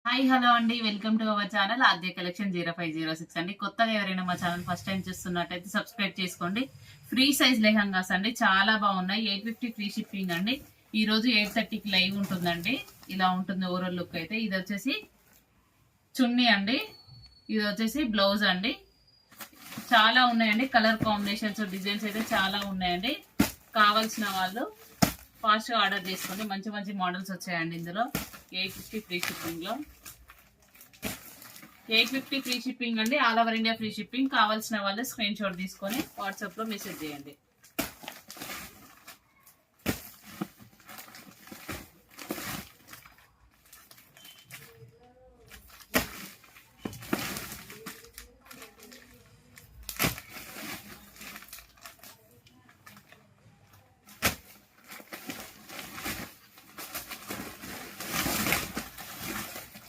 Hi hello అండి, welcome to our channel Aadya collection 0506 అండి. కొత్తగా ఎవరైనా మా ఛానల్ ఫస్ట్ టైం చూస్తున్నట్టయితే సబ్స్క్రైబ్ చేసుకోండి. ఫ్రీ సైజ్ లెహంగాస్ అండి, చాలా బాగున్నాయి. 850 ఫ్రీ షిప్పింగ్ అండి. ఈ రోజు 8:30కి లైవ్ ఉంటుందండి. ఇలా ఉంటుంది ఓవరాల్ లుక్ అయితే. ఇది వచ్చేసి చున్నీ అండి, ఇది వచ్చేసి బ్లౌజ్ అండి. చాలా ఉన్నాయండి, కలర్ కాంబినేషన్స్ డిజైన్స్ అయితే చాలా ఉన్నాయండి. కావాల్సిన వాళ్ళు ఫాస్ట్గా ఆర్డర్ చేసుకోండి. మంచి మంచి మోడల్స్ వచ్చాయండి ఇందులో. 850 ఫ్రీ షిప్పింగ్ లో 850 ఫ్రీ షిప్పింగ్ అండి. All over India free shipping. కావాల్సిన వాళ్ళు స్క్రీన్ షాట్ తీసుకొని వాట్సాప్ లో మెసేజ్ చేయండి.